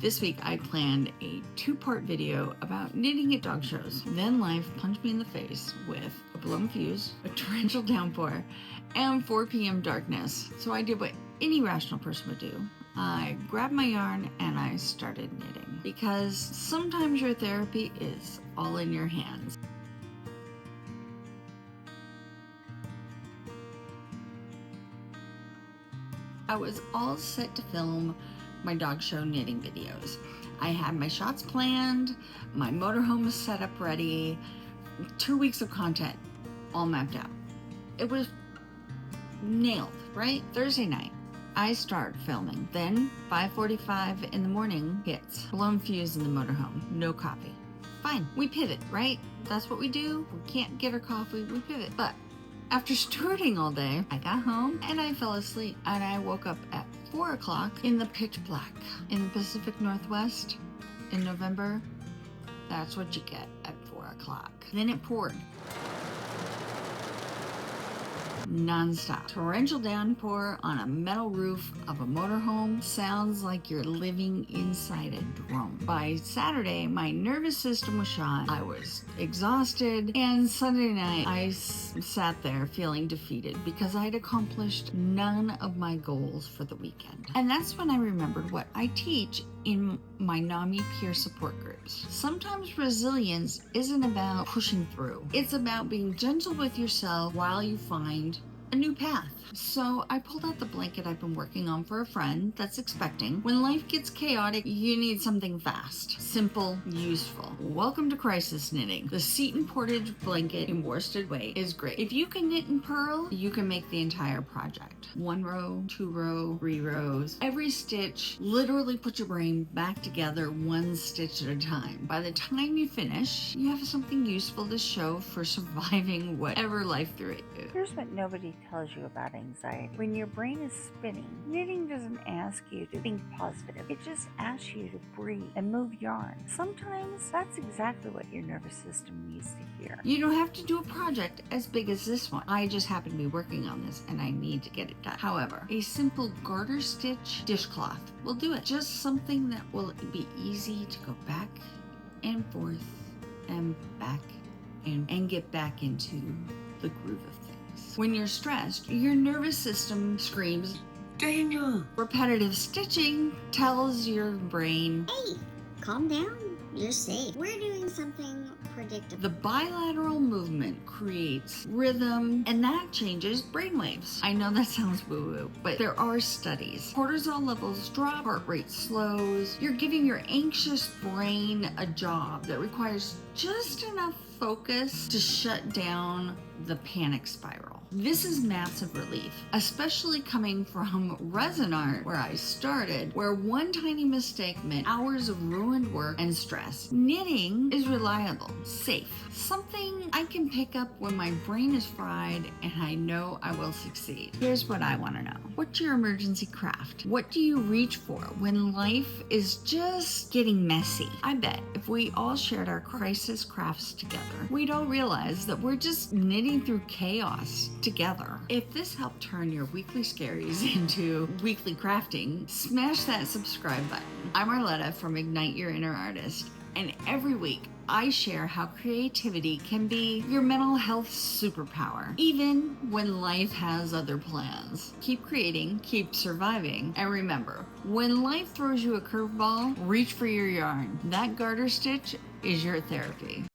This week I planned a 2-part video about knitting at dog shows. Then life punched me in the face with a blown fuse, a torrential downpour, and 4 p.m. darkness. So I did what any rational person would do. I grabbed my yarn and I started knitting, because sometimes your therapy is all in your hands. I was all set to film my dog show knitting videos. I had my shots planned, my motorhome was set up ready, 2 weeks of content all mapped out. It was nailed, right? Thursday night, I start filming. Then 5:45 in the morning hits. Blown fuse in the motorhome, no coffee. Fine, we pivot, right? That's what we do. We can't get our coffee, we pivot. But after stewarding all day, I got home and I fell asleep, and I woke up at 4 o'clock in the pitch black. In the Pacific Northwest in November, that's what you get at 4 o'clock. Then it poured. Non-stop. Torrential downpour on a metal roof of a motorhome sounds like you're living inside a drone. By Saturday, my nervous system was shot. I was exhausted, and Sunday night I sat there feeling defeated because I'd accomplished none of my goals for the weekend. And that's when I remembered what I teach in my NAMI peer support groups. Sometimes resilience isn't about pushing through. It's about being gentle with yourself while you find a new path. So I pulled out the blanket I've been working on for a friend that's expecting. When life gets chaotic, you need something fast, simple, useful. Welcome to crisis knitting. The Seton Portage blanket in worsted weight is great. If you can knit and purl, you can make the entire project. 1 row, 2 row, 3 rows. Every stitch literally puts your brain back together 1 stitch at a time. By the time you finish, you have something useful to show for surviving whatever life threw at you. Here's what nobody tells you about anxiety. When your brain is spinning, knitting doesn't ask you to think positive. It just asks you to breathe and move yarn. Sometimes that's exactly what your nervous system needs to hear. You don't have to do a project as big as this one. I just happen to be working on this and I need to get it done. However, a simple garter stitch dishcloth will do it. Just something that will be easy to go back and forth and back and get back into the groove of things. When you're stressed, your nervous system screams, "Danger!" Repetitive stitching tells your brain, "Hey, calm down, you're safe. We're doing something predictable." The bilateral movement creates rhythm, and that changes brainwaves. I know that sounds woo-woo, but there are studies. Cortisol levels drop, heart rate slows. You're giving your anxious brain a job that requires just enough focus to shut down the panic spiral. This is massive relief, especially coming from resin art, where I started, where one tiny mistake meant hours of ruined work and stress. Knitting is reliable, safe, something I can pick up when my brain is fried and I know I will succeed. Here's what I want to know. What's your emergency craft? What do you reach for when life is just getting messy? I bet if we all shared our crisis crafts together, we'd all realize that we're just knitting through chaos together. If this helped turn your weekly scaries into weekly crafting, smash that subscribe button. I'm Arletta from Ignite Your Inner Artist, and every week I share how creativity can be your mental health superpower, even when life has other plans. Keep creating, keep surviving, and remember, when life throws you a curveball, reach for your yarn. That garter stitch is your therapy.